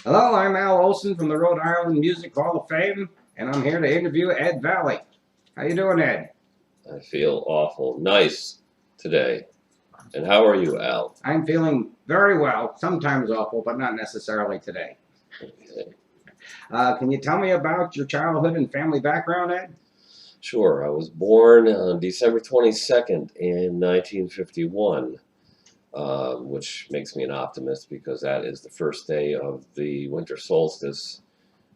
Hello, I'm Al Olson from the Rhode Island Music Hall of Fame, and I'm here to interview Ed Vallee. How you doing, Ed? I feel awful nice today. And how are you, Al? I'm feeling very well, sometimes awful, but not necessarily today. Okay. Can you tell me about your childhood and family background, Ed? Sure, I was born on December 22nd in 1951, which makes me an optimist because that is the first day of the winter solstice.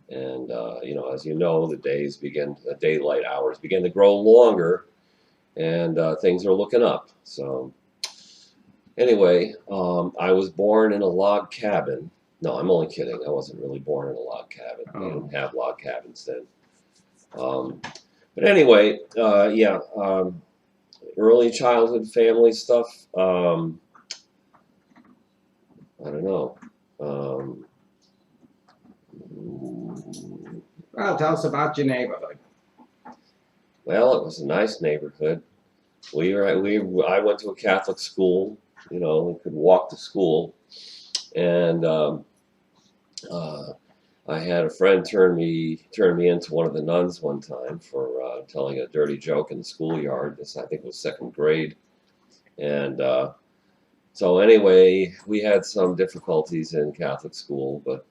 And, as you know, the daylight hours begin to grow longer, and things are looking up. So, anyway, I was born in a log cabin. No, I'm only kidding. I wasn't really born in a log cabin. We Oh, didn't have log cabins then. Um, but anyway, yeah, early childhood family stuff. I don't know. Um, well, tell us about your neighborhood. well, it was a nice neighborhood. I went to a Catholic school. We could walk to school, and uh, I had a friend turn me into one of the nuns one time for telling a dirty joke in the schoolyard. This, I think, was second grade, and so anyway, we had some difficulties in Catholic school, but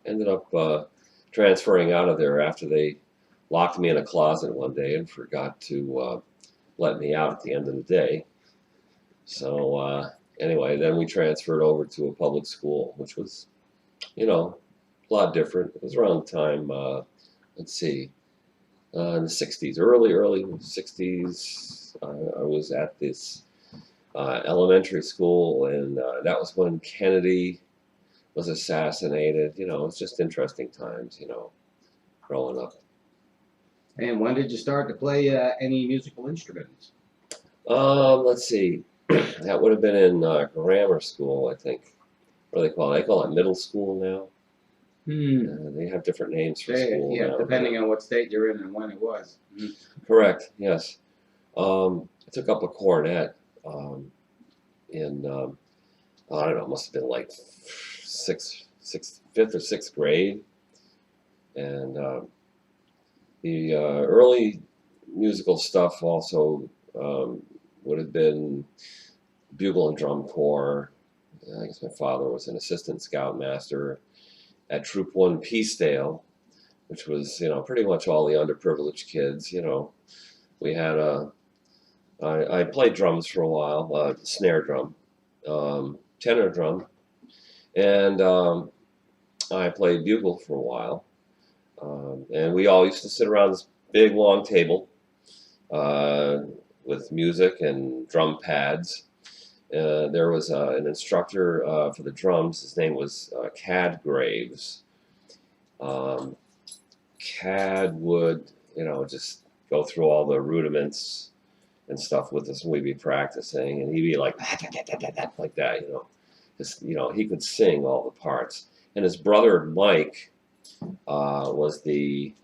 ended up transferring out of there after they locked me in a closet one day and forgot to let me out at the end of the day. So anyway, then we transferred over to a public school, which was, a lot different. It was around the time, let's see, in the 60s, early 60s. I was at this elementary school, and that was when Kennedy was assassinated. It's just interesting times, growing up. And when did you start to play any musical instruments? Let's see, that would have been in grammar school, I think. What do they call it? They call it middle school now. They have different names for school Yeah, now. depending on what state you're in and when it was. Correct, yes. I took up a cornet in, I don't know, it must have been like fifth or sixth grade. And the early musical stuff also would have been bugle and drum corps. I guess my father was an assistant scoutmaster at Troop 1 Peacedale, which was, pretty much all the underprivileged kids. We had I played drums for a while, snare drum, tenor drum, and I played bugle for a while. And we all used to sit around this big long table uh, with music and drum pads. There was an instructor for the drums. His name was Cad Graves. Um, Cad would, just go through all the rudiments and stuff with us, and we'd be practicing, and he'd be like like that, Just, he could sing all the parts. And his brother Mike was the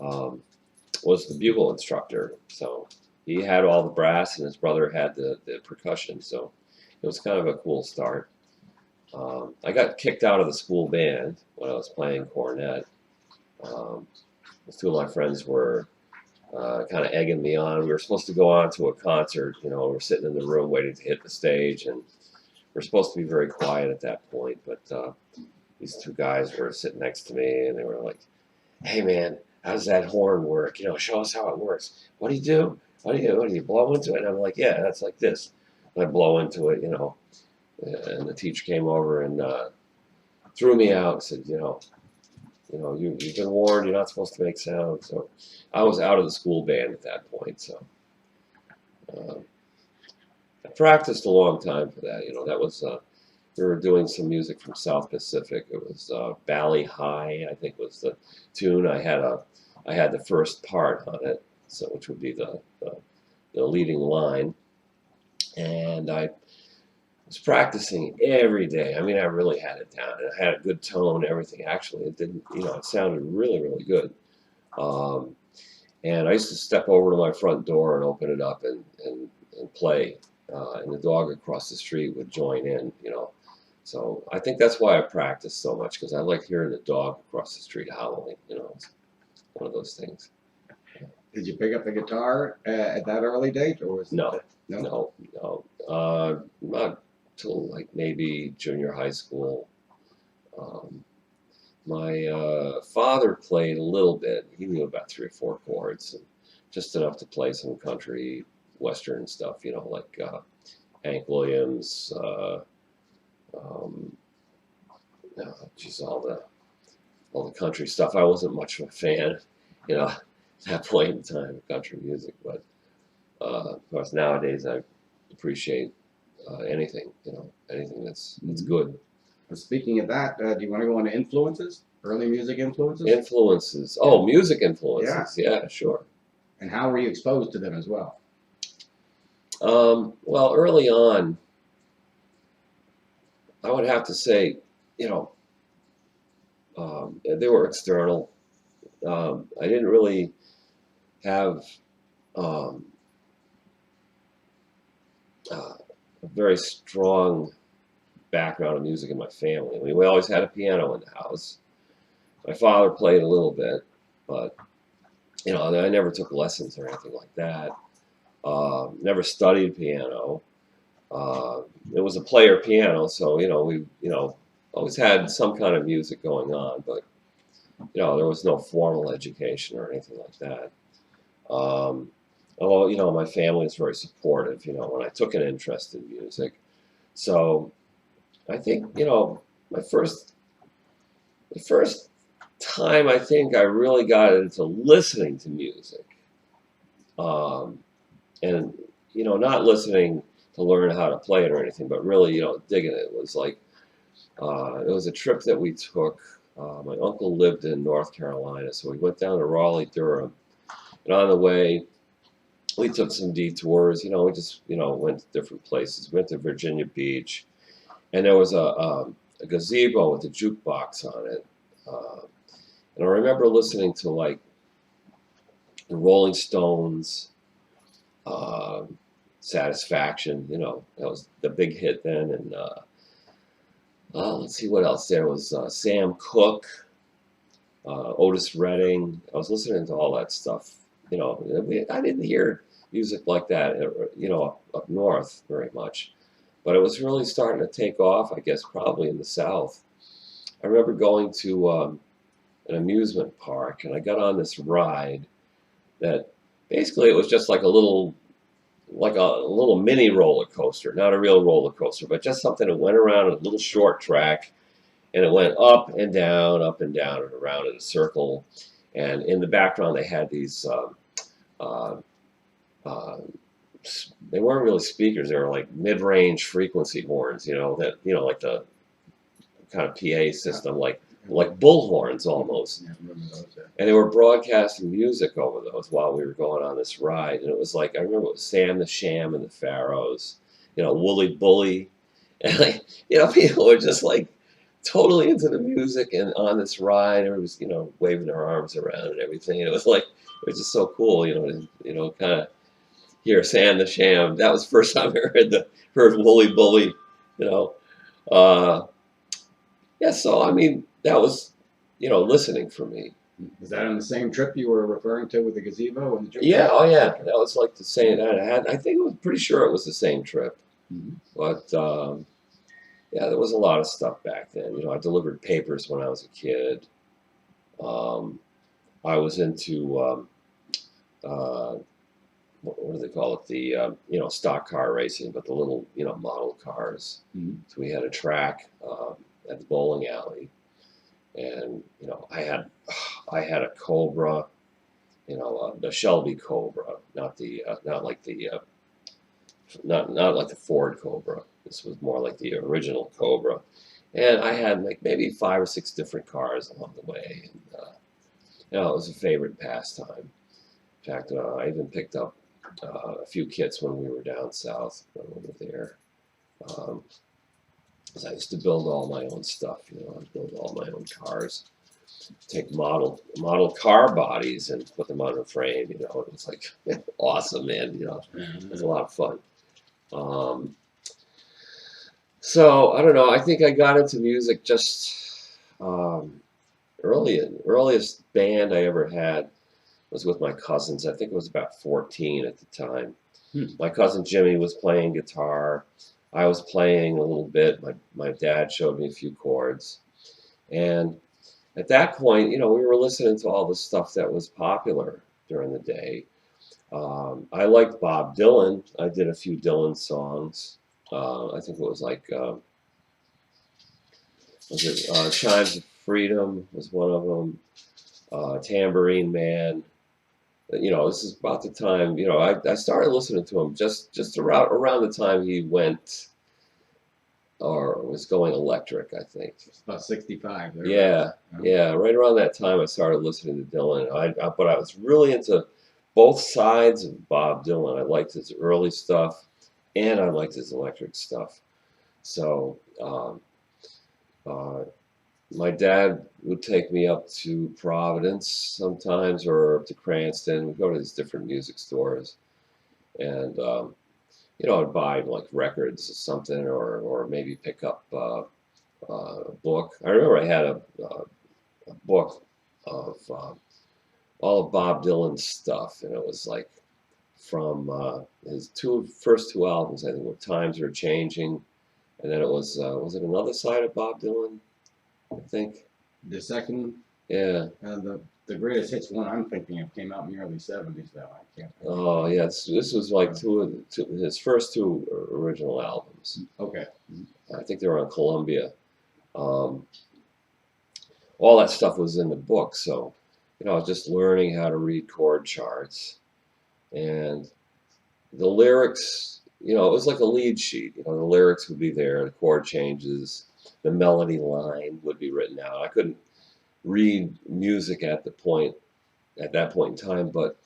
um, bugle instructor. So he had all the brass, and his brother had the percussion. So it was kind of a cool start. I got kicked out of the school band when I was playing cornet. Um, Two of my friends were kind of egging me on. We were supposed to go on to a concert. We're sitting in the room waiting to hit the stage, and we're supposed to be very quiet at that point. But these two guys were sitting next to me, and they were like, "Hey, man, how does that horn work? Show us how it works. What do you do? What do you blow into it?" And I'm like, "Yeah, that's like this." And I blow into it, And the teacher came over and threw me out and said, you've been warned. You're not supposed to make sound. So I was out of the school band at that point. So uh, I practiced a long time for that. That was we were doing some music from South Pacific. It was Valley High, I think, was the tune. I had the first part on it, so which would be the leading line, and I was practicing every day. I mean, I really had it down. I had a good tone, everything. Actually, it didn't, it sounded really, really good. Um, and I used to step over to my front door and open it up and play. And the dog across the street would join in, So I think that's why I practice so much, because I like hearing the dog across the street howling. It's one of those things. Did you pick up the guitar at that early date, or was No, it? No. not till like maybe junior high school. My father played a little bit. He knew about 3 or 4 chords, and just enough to play some country, western stuff. Like Hank Williams. Um, Just all the country stuff. I wasn't much of a fan, at that point in time of country music. But of course, nowadays I appreciate anything, anything that's good. Well, speaking of that, do you want to go into influences? Early music influences? Influences. Oh, music influences. Yeah, sure. And how were you exposed to them as well? Well, early on, I would have to say, they were external. I didn't really have um, a very strong background of music in my family. I mean, we always had a piano in the house. My father played a little bit, but I never took lessons or anything like that. Never studied piano. It was a player piano, so we always had some kind of music going on, but there was no formal education or anything like that. Although my family is very supportive. When I took an interest in music, so I think my first time I think I really got into listening to music, and not listening to learn how to play it or anything, but really digging it. It was like it was a trip that we took. My uncle lived in North Carolina, so we went down to Raleigh, Durham, and on the way we took some detours. We just went to different places. We went to Virginia Beach, and there was a gazebo with a jukebox on it. And I remember listening to like the Rolling Stones, Satisfaction. That was the big hit then. And let's see what else. There was Sam Cooke, Otis Redding. I was listening to all that stuff. I didn't hear music like that, up north very much. But it was really starting to take off, I guess, probably in the South. I remember going to an amusement park, and I got on this ride that basically it was just like a little mini roller coaster, not a real roller coaster, but just something that went around a little short track, and it went up and down, and around in a circle. And in the background, they had these. They weren't really speakers; they were like mid-range frequency horns. Like the kind of PA system, like bullhorns almost. Yeah, I remember those, yeah. And they were broadcasting music over those while we were going on this ride. And it was like, I remember it was Sam the Sham and the Pharaohs, Wooly Bully. And people were just like totally into the music and on this ride. Everybody was, waving their arms around and everything. And it was like, it was just so cool, to kind of hear Sam the Sham. That was the first time I heard Wooly Bully, Yeah, so I mean, that was, listening for me. Was that on the same trip you were referring to with the gazebo and the jukebox? Yeah, oh yeah, that was like the same. I think it was pretty sure it was the same trip. Mm-hmm. But yeah, there was a lot of stuff back then. I delivered papers when I was a kid. I was into what do they call it? The stock car racing, but the little model cars. Mm-hmm. So we had a track at the bowling alley, and I had a Cobra, the Shelby Cobra, not like the Ford Cobra. This was more like the original Cobra, and I had like maybe 5 or 6 different cars along the way, and it was a favorite pastime. In fact, I even picked up a few kits when we were down south when we were there. 'Cause I used to build all my own stuff. I'd build all my own cars, take model car bodies and put them on a frame. It was like awesome, man. It was a lot of fun. So I don't know. I think I got into music just early. Earliest band I ever had was with my cousins. I think it was about 14 at the time. My cousin Jimmy was playing guitar. I was playing a little bit. My dad showed me a few chords. And at that point, we were listening to all the stuff that was popular during the day. I liked Bob Dylan. I did a few Dylan songs. I think it was like, Chimes of Freedom was one of them. Tambourine Man. This is about the time, I started listening to him just around the time he went or was going electric, I think. It's about 65. There, Yeah, yeah, right around that time I started listening to Dylan. But I was really into both sides of Bob Dylan. I liked his early stuff and I liked his electric stuff. So, my dad would take me up to Providence sometimes or up to Cranston. We'd go to these different music stores and, I'd buy like records or something or maybe pick up a book. I remember I had a book of all of Bob Dylan's stuff, and it was like from his first two albums, I think, were Times Are Changing, and then it was it Another Side of Bob Dylan, I think. the second, Yeah. the greatest hits one I'm thinking of came out in the early 70s, though. I can't. Oh, yeah. This was like his first two original albums. Okay. I think they were on Columbia. All that stuff was in the book, so I was just learning how to read chord charts, and the lyrics. It was like a lead sheet. The lyrics would be there, the chord changes, the melody line would be written out. I couldn't read music at that point in time, but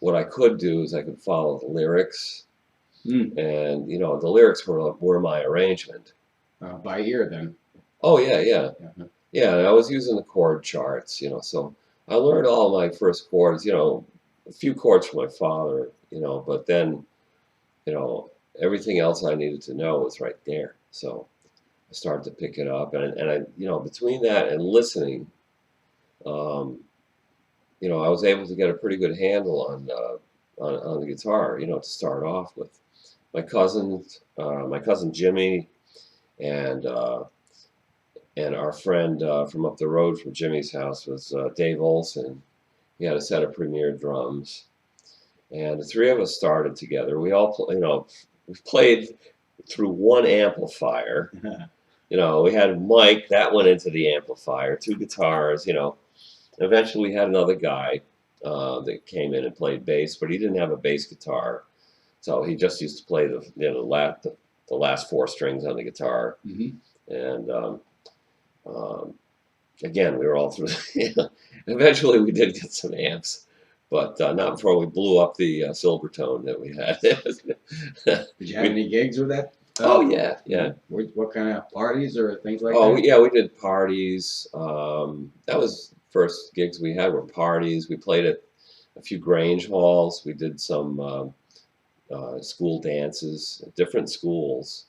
what I could do is I could follow the lyrics, and the lyrics were my arrangement. By ear, then. Oh yeah. And I was using the chord charts, so I learned all my first chords, a few chords from my father, but then, everything else I needed to know was right there. So I started to pick it up, and I, between that and listening, I was able to get a pretty good handle on the guitar, to start off with. My cousin Jimmy, and our friend from up the road from Jimmy's house was Dave Olson. He had a set of Premier drums, and the three of us started together. We all, we played through one amplifier. We had Mike that went into the amplifier, two guitars. Eventually, we had another guy that came in and played bass, but he didn't have a bass guitar, so he just used to play the last four strings on the guitar. And again, we were all through. Eventually, we did get some amps, but not before we blew up the Silvertone that we had. Did you have any gigs with that? Oh yeah. What kind of parties or things like Oh that? yeah, we did parties. That was first gigs we had were parties. We played at a few Grange halls. We did some school dances at different schools.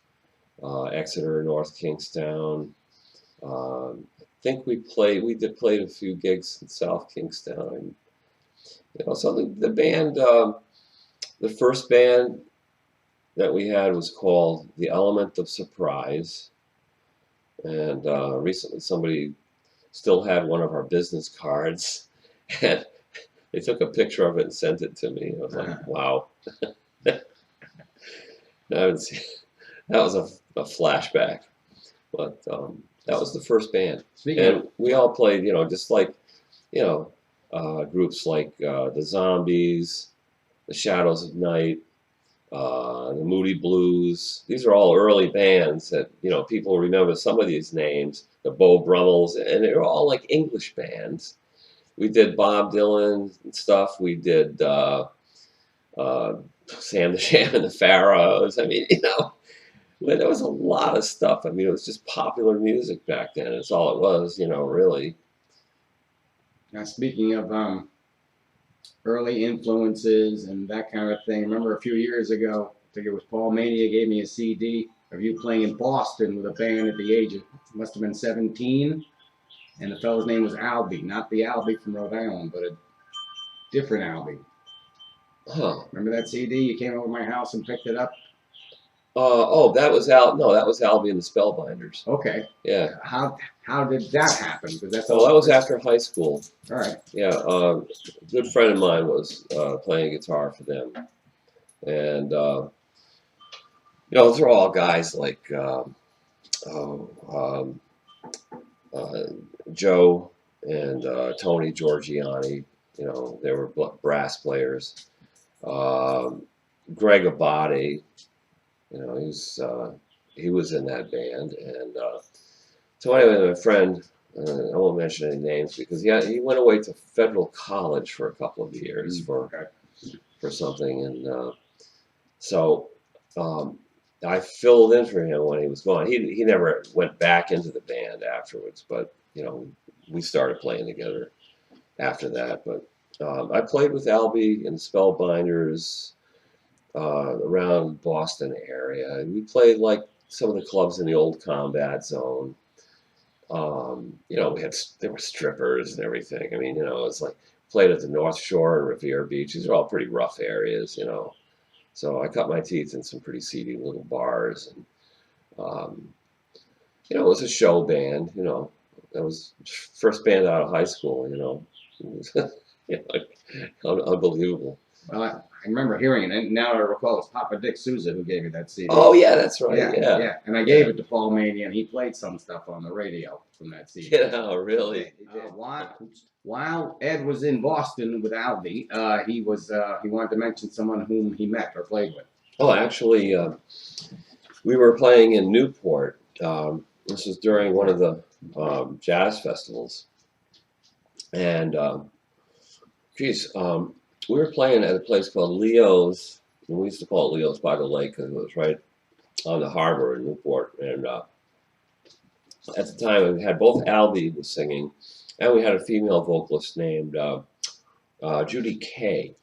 Exeter, North Kingstown. I think we did play a few gigs in South Kingstown. So the band, the first band that we had was called The Element of Surprise. And recently somebody still had one of our business cards, and they took a picture of it and sent it to me. I was like, wow. That was a flashback. But that was the first band. And we all played, just like, groups like the Zombies, the Shadows of Night, the Moody Blues. These are all early bands that, people remember some of these names, the Beau Brummels, and they were all like English bands. We did Bob Dylan and stuff. We did Sam the Sham and the Pharaohs. I mean, there was a lot of stuff. I mean, it was just popular music back then. That's all it was, really. Now, speaking of early influences and that kind of thing, remember a few years ago, I think it was Paul Mania gave me a CD of you playing in Boston with a band at the age of, must have been 17. And the fellow's name was Albie, not the Albie from Rhode Island, but a different Albie. Huh. Remember that CD? You came over to my house and picked it up? Oh, that was Al. No, that was Albie and the Spellbinders. Okay. Yeah. How did that happen? Because that's Oh, that was after high school. All right. Yeah. A good friend of mine was playing guitar for them, and they're all guys like Joe and Tony Giorgiani. They were brass players. Greg Abate, he was in that band, and so anyway, my friend, I won't mention any names because he went away to Federal College for a couple of years for something, and so I filled in for him when he was gone. He never went back into the band afterwards, but we started playing together after that. But I played with Albie and Spellbinders around Boston area. And we played like some of the clubs in the old Combat Zone. There were strippers and everything. I mean, it's like played at the North Shore and Revere Beach. These are all pretty rough areas, So I cut my teeth in some pretty seedy little bars, and it was a show band. That was first band out of high school. It was, unbelievable. Well, I remember hearing it, and now I recall it was Papa Dick Souza who gave me that CD. Oh yeah, that's right. Yeah. And I gave it to Paul Mania, and he played some stuff on the radio from that CD. Yeah, really. He did. While Ed was in Boston with Albie, he wanted to mention someone whom he met or played with. Oh, actually, we were playing in Newport. This was during one of the jazz festivals, and we were playing at a place called Leo's, and we used to call it Leo's by the Lake because it was right on the harbor in Newport. And at the time, we had both Albie was singing, and we had a female vocalist named Judy Kay,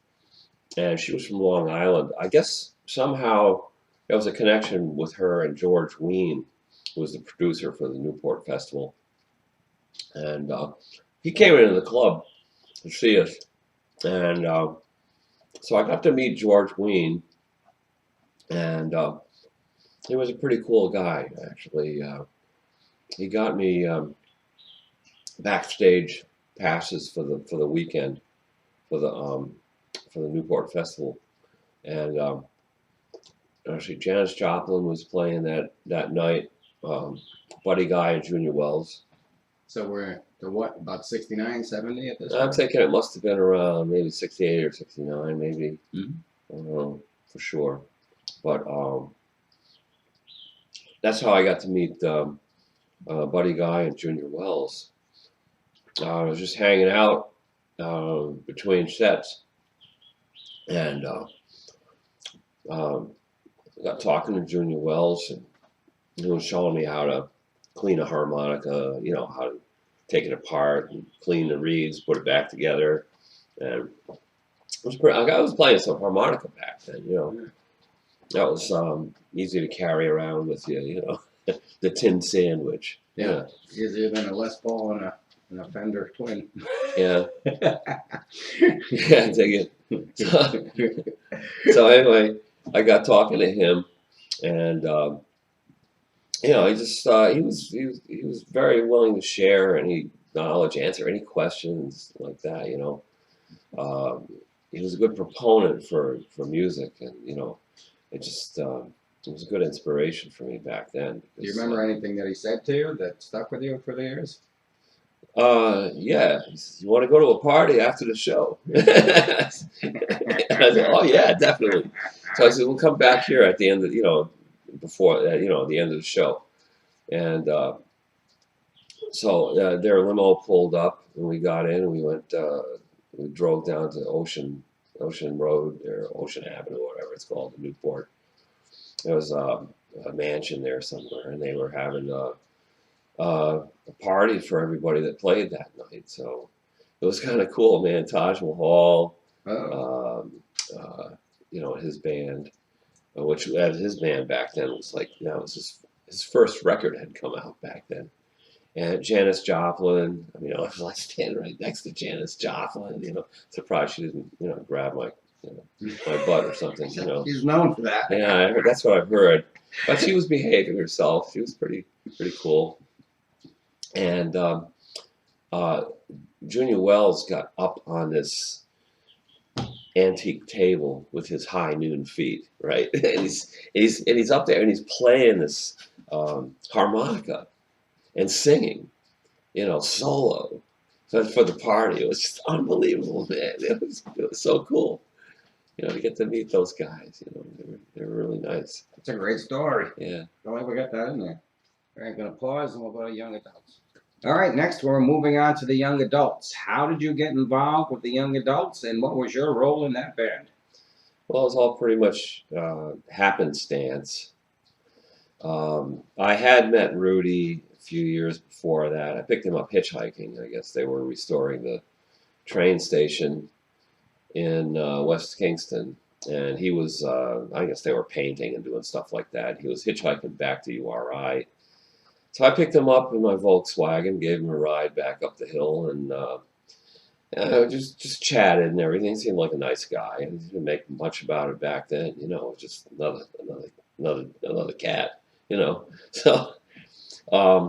and she was from Long Island. I guess somehow there was a connection with her and George Wein, who was the producer for the Newport Festival. And he came into the club to see us. And so I got to meet George Wein, and he was a pretty cool guy, actually. He got me backstage passes for the weekend for the Newport Festival, and actually Janis Joplin was playing that night. Buddy Guy and Junior Wells. So we're to what, about 69, 70 at this point? I'm thinking it must have been around maybe 68 or 69, maybe. Mm-hmm. I don't know for sure. But that's how I got to meet Buddy Guy and Junior Wells. I was just hanging out between sets, and got talking to Junior Wells, and he was showing me how to clean a harmonica, how to take it apart and clean the reeds, put it back together. And I was playing some harmonica back then, That was easy to carry around with you, the tin sandwich. Yeah. Easier than a Les Paul and a Fender Twin. Yeah. Yeah, take it. So anyway, I got talking to him, and he was very willing to share any knowledge, answer any questions like that. He was a good proponent for music, and it just it was a good inspiration for me back then. Do you remember anything that he said to you that stuck with you for the years? Yeah. He says, "You want to go to a party after the show?" I said, "Oh yeah, definitely." So I said, "We'll come back here at the end of before the end of the show." And so their limo pulled up, and we got in, and we went. We drove down to Ocean Road or Ocean Avenue, or whatever it's called, in Newport. There was a mansion there somewhere, and they were having a party for everybody that played that night. So it was kind of cool, man. Taj Mahal, his band, which his band back then was like, you know, it was his first record had come out back then. And Janis Joplin, I mean, I was like standing right next to Janis Joplin, you know, surprised she didn't, you know, grab my, you know, my butt or something, you know. He's known for that. Yeah, I heard, that's what I've heard. But she was behaving herself. She was pretty cool. And Junior Wells got up on this antique table with his high noon feet, right? And he's up there and he's playing this harmonica and singing, you know, solo. So for the party, it was just unbelievable, man. It was so cool, you know, to get to meet those guys. You know, they were really nice. It's a great story. Yeah. Don't ever get that in there. All right, gonna pause and we'll go to young adults. All right, next we're moving on to the young adults. How did you get involved with the young adults, and what was your role in that band? Well, it was all pretty much happenstance. I had met Rudy a few years before that. I picked him up hitchhiking. I guess they were restoring the train station in West Kingston, and he was, I guess they were painting and doing stuff like that. He was hitchhiking back to URI. So I picked him up in my Volkswagen, gave him a ride back up the hill, and just chatted and everything. He seemed like a nice guy, and he didn't make much about it back then. You know, just another cat. You know, so I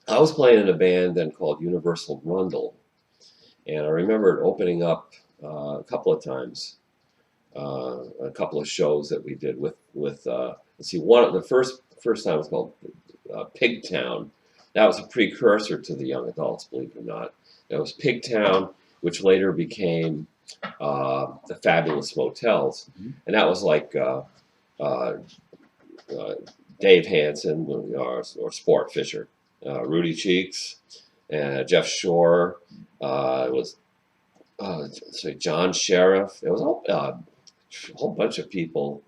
was playing in a band then called Universal Rundle, and I remember opening up a couple of times, a couple of shows that we did with let's see, the first time was called Pigtown. That was a precursor to the Young Adults, believe it or not. It was Pigtown, which later became the Fabulous Motels, and that was like Dave Hansen or Sport Fisher, Rudy Cheeks, and Jeff Shore. It was John Sheriff. It was a whole bunch of people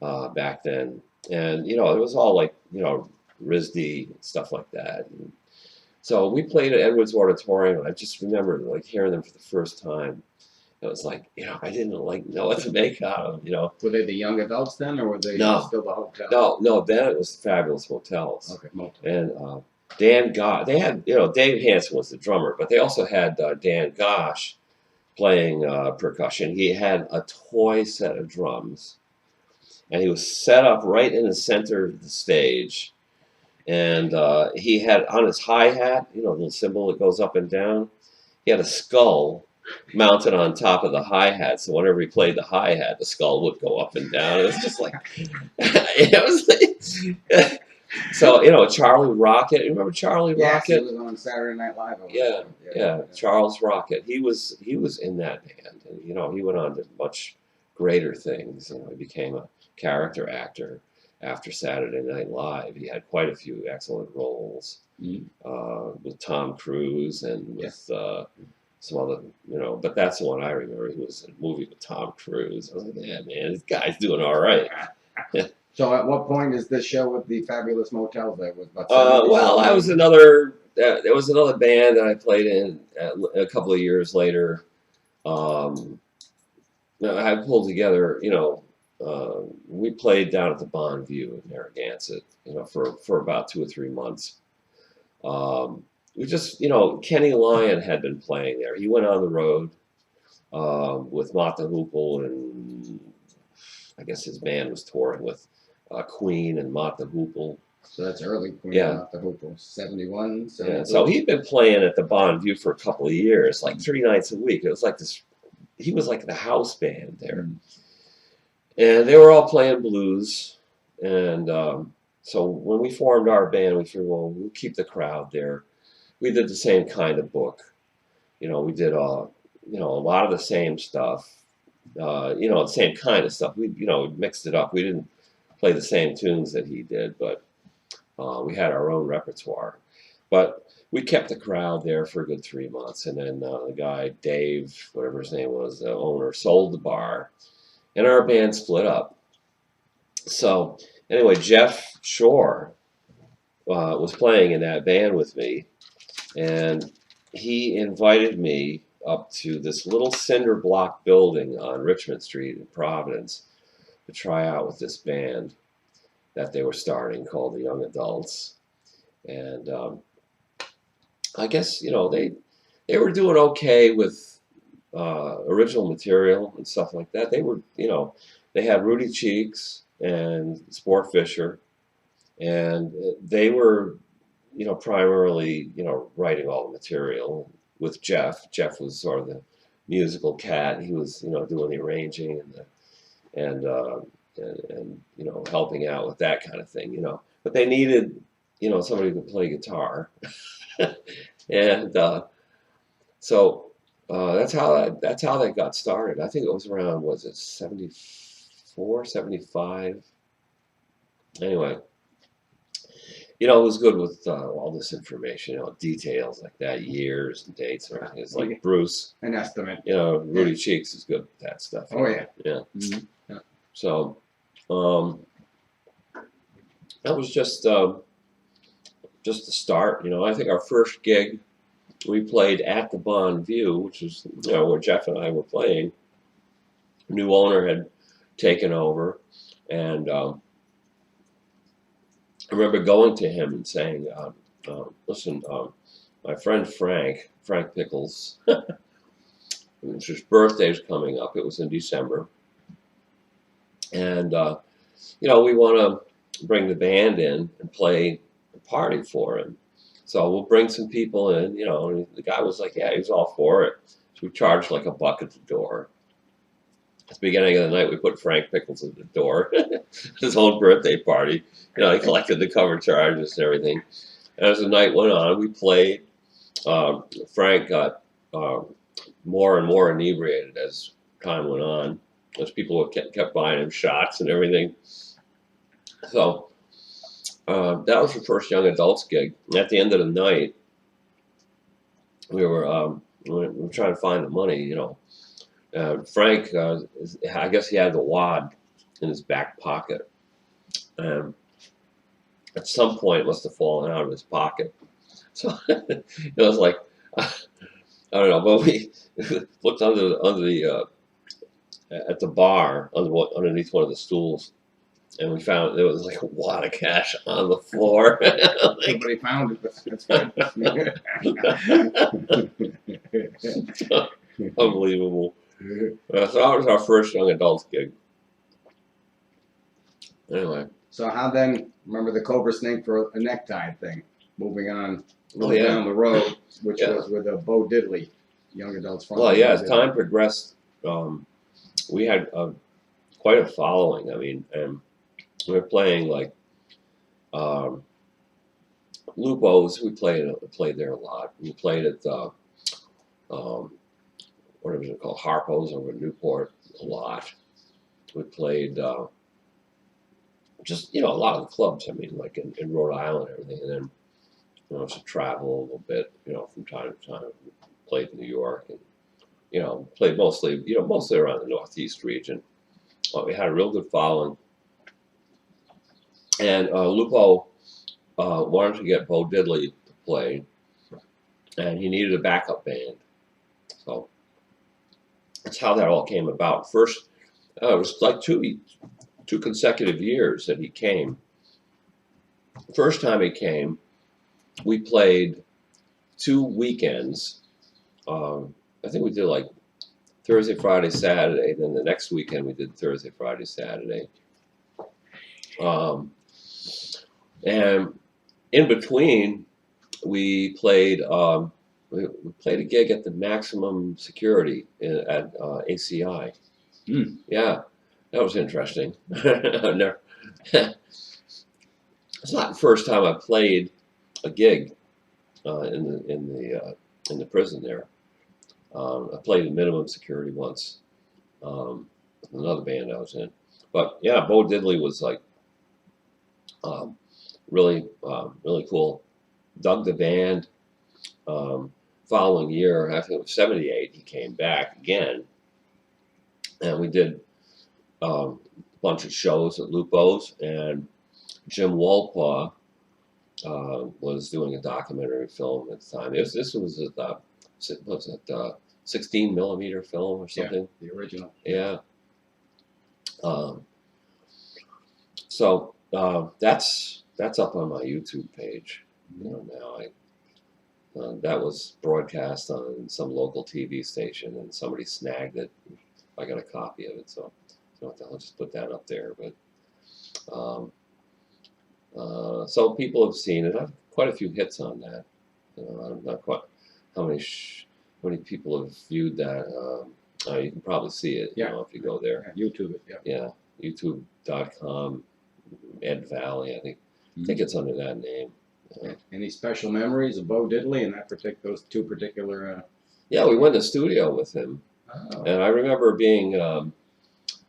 back then, and you know, it was all like, you know, RISD, stuff like that. And so we played at Edwards Auditorium, and I just remember like hearing them for the first time. It was like, you know, I didn't like know what to make out of them, you know. Were they the young adults then, or were they still the hotel? No, then it was the Fabulous Motels. Okay, Motel. And Dan Gosh, they had, you know, Dave Hansen was the drummer, but they also had Dan Gosh playing percussion. He had a toy set of drums, and he was set up right in the center of the stage. And he had on his hi-hat, you know, the little cymbal that goes up and down, he had a skull mounted on top of the hi-hat. So whenever he played the hi-hat, the skull would go up and down. It was just like, it was like, so, you know, Charlie Rocket. You remember Charlie Rocket? Yes, he was on Saturday Night Live. Yeah. Charles Rocket. He was in that band, and you know, he went on to much greater things. You know, he became a character actor after Saturday Night Live. He had quite a few excellent roles with Tom Cruise and with some other, you know. But that's the one I remember. He was in a movie with Tom Cruise. I was like, yeah, man, this guy's doing all right. So at what point is this show with the Fabulous Motels that was about? Well, I was another. There was another band that I played in a couple of years later. I pulled together, you know. We played down at the Bonneview in Narragansett, you know, for about 2 or 3 months. We just, you know, Kenny Lyon had been playing there. He went on the road with Mott the Hoople, and I guess his band was touring with Queen and Mott the Hoople. So that's early Queen, Mott the Hoople, 71. Yeah, so he'd been playing at the Bonneview for a couple of years, like 3 nights a week. It was like this. He was like the house band there. And they were all playing blues. And so when we formed our band, we figured, well, we'll keep the crowd there. We did the same kind of book. You know, we did, you know, a lot of the same stuff. You know, the same kind of stuff. We, you know, mixed it up. We didn't play the same tunes that he did, but we had our own repertoire. But we kept the crowd there for a good 3 months. And then the guy, Dave, whatever his name was, the owner, sold the bar. And our band split up. So anyway, Jeff Shore was playing in that band with me, and he invited me up to this little cinder block building on Richmond Street in Providence, to try out with this band that they were starting called the Young Adults. And I guess, you know, they were doing okay with original material and stuff like that. They were, you know, they had Rudy Cheeks and Sport Fisher, and they were, you know, primarily, you know, writing all the material with Jeff. Jeff was sort of the musical cat. He was, you know, doing the arranging and you know, helping out with that kind of thing, you know. But they needed, you know, somebody who could play guitar, and so that's how they got started. I think it was around, was it 74, 75? Anyway, you know, it was good with all this information, you know, details like that, years and dates and everything. It's like Bruce, An estimate. you know, Rudy Cheeks is good with that stuff. Oh yeah. Yeah. Mm-hmm. Yeah. So that was just the start. You know, I think our first gig we played at the Bond View, which is, you know, where Jeff and I were playing. New owner had taken over, and I remember going to him and saying, "Listen, my friend Frank Pickles, his birthday's coming up. It was in December, and you know, we want to bring the band in and play a party for him. So we'll bring some people in, you know." And the guy was like, yeah, he was all for it. So we charged like $1 at the door. At the beginning of the night, we put Frank Pickles at the door, his own birthday party. You know, he collected the cover charges and everything. And as the night went on, we played. Frank got more and more inebriated as time went on, as people kept buying him shots and everything. So that was the first Young Adults gig. At the end of the night, we were trying to find the money, you know. Frank, I guess he had the wad in his back pocket. At some point, it must have fallen out of his pocket. So it was like, I don't know, but we looked under the at the bar underneath one of the stools, and we found there was like a wad of cash on the floor. Somebody found it. That's good. Unbelievable. So that was our first Young Adults gig. Anyway. So how then? Remember the Cobra Snake for a necktie thing? Moving on down the road, which was with Bo Diddley, Young Adults. Well, yeah, as time progressed, we had quite a following. I mean, and we were playing like Lupo's. We played there a lot. We played at what was it called, Harpo's over in Newport a lot. We played just, you know, a lot of the clubs. I mean, like in Rhode Island and everything, and then, you know, to travel a little bit, you know, from time to time. We played in New York, and, you know, played mostly around the Northeast region. We had a real good following. And Lupo wanted to get Bo Diddley to play, and he needed a backup band. So that's how that all came about. First, it was like two consecutive years that he came. The first time he came, we played 2 weekends. I think we did like Thursday, Friday, Saturday. Then the next weekend we did Thursday, Friday, Saturday. And in between, we played a gig at the Maximum Security at ACI. Mm. Yeah, that was interesting. It's not the first time I played a gig in the prison there. I played in Minimum Security once, with another band I was in. But yeah, Bo Diddley was like really cool. Dug the band. Following year, I think it was '78, he came back again, and we did a bunch of shows at Lupo's, and Jim Walpaugh was doing a documentary film at the time. This was a 16 millimeter film or something? Yeah, the original. Yeah. So that's up on my YouTube page. You know, now that was broadcast on some local TV station, and somebody snagged it. I got a copy of it, so I'll just put that up there. But um, so people have seen it. I've quite a few hits on that. You know, I'm not quite how many people have viewed that. You can probably see it. Yeah. You know, if you go there. Yeah, YouTube it. Yeah. Yeah, YouTube.com. Ed Vallee. I think it's under that name. Any special memories of Bo Diddley and those two particular? Yeah, we went to the studio with him, Oh. and I remember being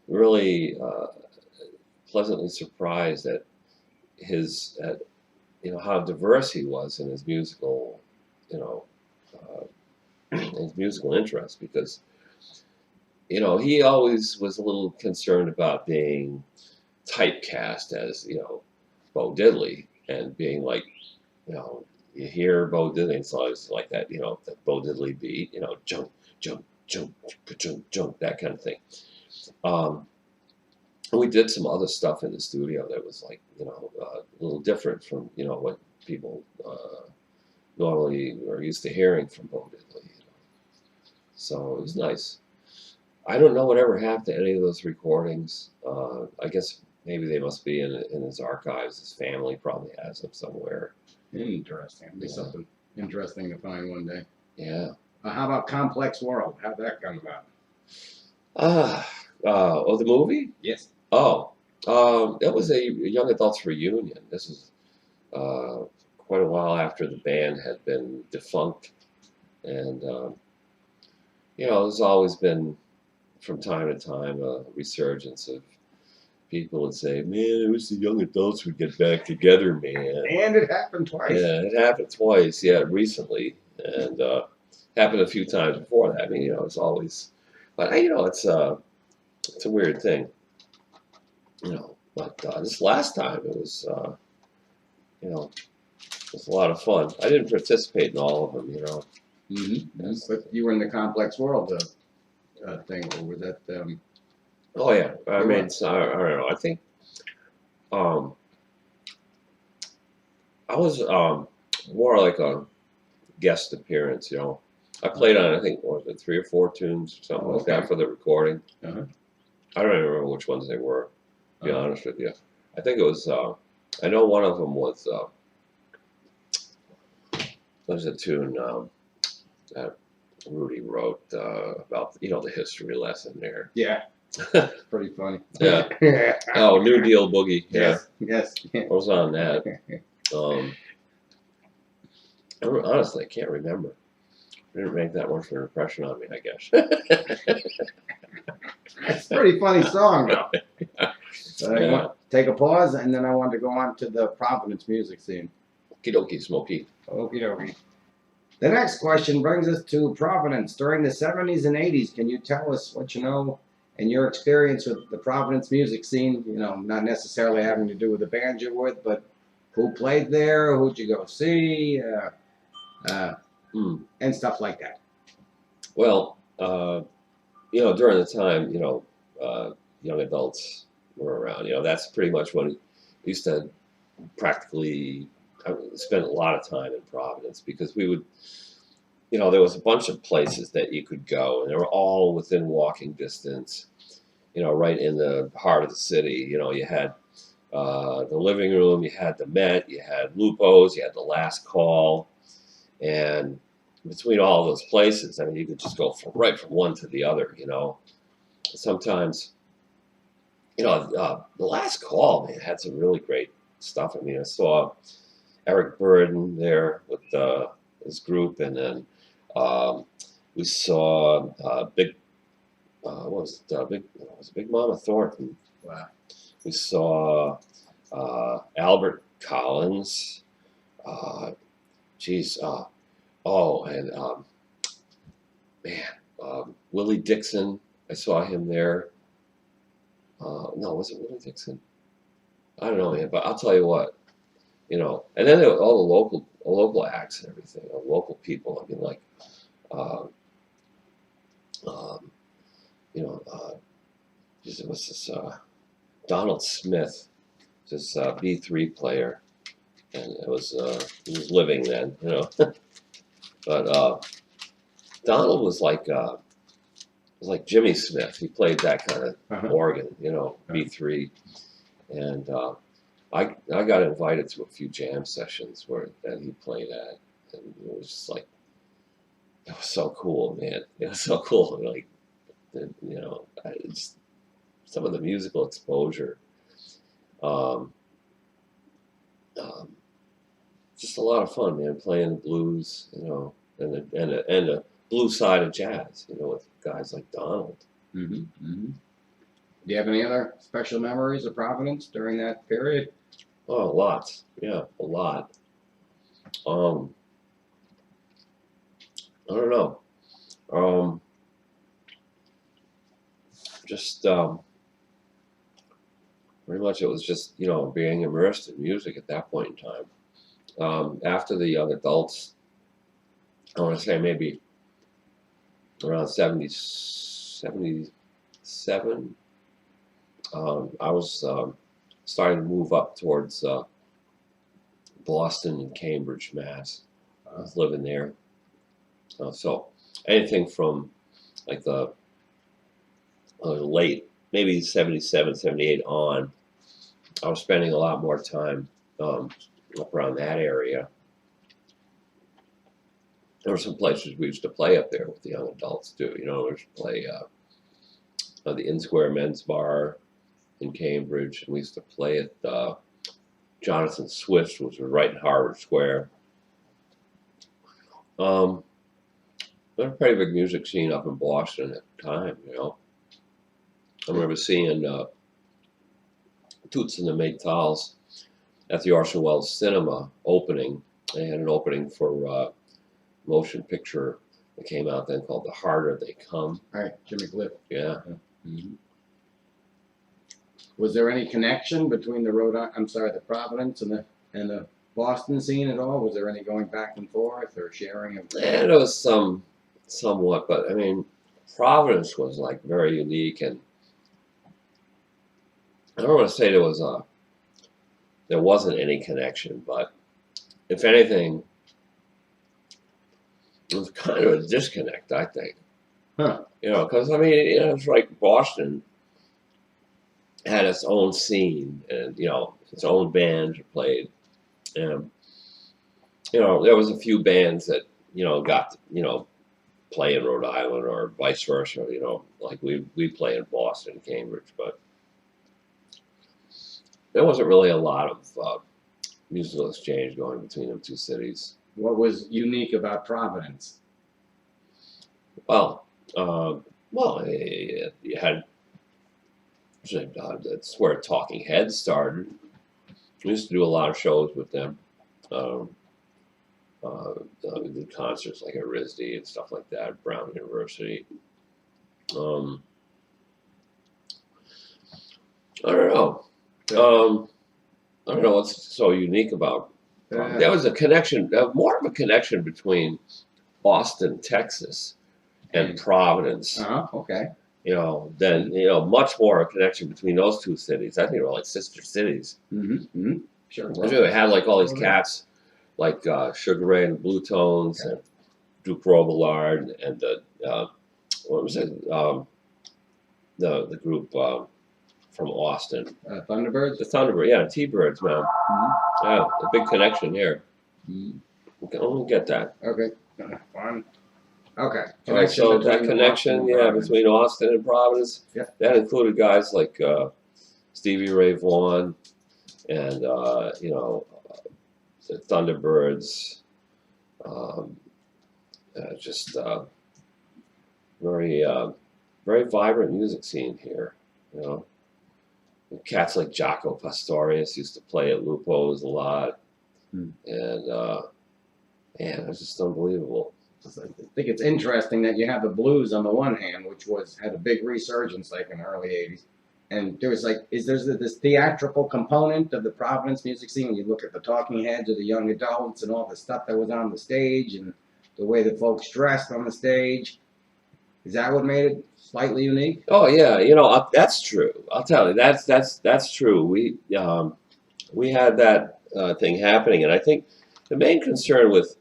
really pleasantly surprised at you know, how diverse he was in his musical, you know, his musical interest, because you know, he always was a little concerned about being typecast as, you know, Bo Diddley, and being like, you know, you hear Bo Diddley, it's always like that, you know, the Bo Diddley beat, you know, jump, jump, jump, jump, jump, that kind of thing. And we did some other stuff in the studio that was like, you know, a little different from, you know, what people normally are used to hearing from Bo Diddley. You know. So it was nice. I don't know whatever happened to any of those recordings. I guess maybe they must be in his archives. His family probably has them somewhere. Interesting. It'll be something interesting to find one day. Yeah. How about Complex World? How'd that come about? Oh, the movie? Yes. Oh, that was a young adults reunion. This is quite a while after the band had been defunct, and you know, there's always been, from time to time, a resurgence of people would say, "Man, I wish the young adults would get back together, man." And it happened twice. Yeah, it happened twice. Yeah, recently, and happened a few times before that. I mean, you know, it's always, but you know, it's a weird thing, you know. But this last time, it was, you know, it was a lot of fun. I didn't participate in all of them, you know. Mm-hmm. But you were in the Complex World thing, or was that? Oh yeah, I mean, I don't know. I think I was more like a guest appearance, you know. I played on, I think, what was it, 3 or 4 tunes or something like that for the recording. Uh-huh. I don't even remember which ones they were, to be honest with you. I think it was, I know one of them was, there's a tune that Rudy wrote about, you know, the history lesson there. Yeah. Pretty funny. Yeah. Oh, New Deal Boogie. Yeah. Yes. I was on that. Honestly, I can't remember. It didn't make that much of an impression on me, I guess. It's a pretty funny song, though. So I Yeah. want to take a pause, and then I want to go on to the Providence music scene. Okie dokie, Smokey. Okie dokie. The next question brings us to Providence. During the 70s and 80s, can you tell us what you know and your experience with the Providence music scene? You know, not necessarily having to do with the band you're with, but who played there, who'd you go see, and stuff like that. Well, you know, during the time, you know, young adults were around, you know, that's pretty much when we used to practically spend a lot of time in Providence, because we would, you know, there was a bunch of places that you could go, and they were all within walking distance, you know, right in the heart of the city. You know, you had the living room, you had the Met, you had Lupo's, you had the Last Call, and between all those places, I mean, you could just go right from one to the other, you know. Sometimes, you know, the Last Call, man, had some really great stuff. I mean, I saw Eric Burden there with his group, and then we saw what was it, Big Mama Thornton. Wow. We saw Albert Collins. And Willie Dixon. I saw him there. No, was it Willie Dixon? I don't know, man. But I'll tell you what, you know. And then there were all the local acts and everything, local people. I mean, like, you know, it was this Donald Smith this B3 player, and it was he was living then, you know. But Donald was like Jimmy Smith. He played that kind of organ, you know, B3, and I got invited to a few jam sessions that he played at, and it was just like, it was so cool, man. It was so cool, like, you know, it's some of the musical exposure. Um, just a lot of fun, man. Playing the blues, you know, and the blues side of jazz, you know, with guys like Donald. Do you have any other special memories of Providence during that period? Oh, lots. Yeah, a lot. I don't know. Just pretty much it was just, you know, being immersed in music at that point in time. After the young adults, I want to say maybe around 77, I was starting to move up towards Boston and Cambridge, Mass. I was living there. So anything from like the late, maybe 77, 78 on, I was spending a lot more time up around that area. There were some places we used to play up there with the young adults too. You know, we used to play the Inn Square Men's Bar in Cambridge, and we used to play at Jonathan Swift's, which was right in Harvard Square. There was a pretty big music scene up in Boston at the time, you know. I remember seeing Toots and the Maytals at the Orson Welles Cinema opening. They had an opening for motion picture that came out then called The Harder They Come. All right, Jimmy Cliff. Yeah. Was there any connection between the Providence and the Boston scene at all? Was there any going back and forth or sharing of? And there was somewhat, but I mean, Providence was like very unique, and I don't want to say there wasn't any connection, but if anything, it was kind of a disconnect, I think. Huh. You know, because I mean, you know, it's like Boston had its own scene, and you know, its own bands played, and you know, there was a few bands that you know got play in Rhode Island or vice versa. You know, like we play in Boston, Cambridge, but there wasn't really a lot of musical exchange going between them two cities. What was unique about Providence? Well, you had. That's where Talking Heads started. We used to do a lot of shows with them. We did concerts like at RISD and stuff like that, at Brown University. I don't know. I don't know what's so unique about. There was a connection, more of a connection between Austin, Texas, and Providence. Okay. You know, then much more a connection between those two cities. I think they were like sister cities. Sure. Well, they had like all these cats, like Sugar Ray and the Blue Tones, and Duke Robillard, and what was it? The group from Austin. Thunderbirds. The Thunderbirds, yeah, T-Birds, man. Yeah, a big connection here. We'll get that. Okay. Fine. Okay. All right, so that connection, between Austin and Providence, that included guys like Stevie Ray Vaughan and, the Thunderbirds, just very vibrant music scene here, you know. Cats like Jaco Pastorius used to play at Lupo's a lot, and, man, it was just unbelievable. I think it's interesting that you have the blues on the one hand, which had a big resurgence like in the early '80s, and there's this theatrical component of the Providence music scene when you look at the Talking Heads or the young adults and all the stuff that was on the stage and the way that folks dressed on the stage. Is that what made it slightly unique? Oh yeah, that's true. I'll tell you, that's true. We we had that thing happening, and I think the main concern with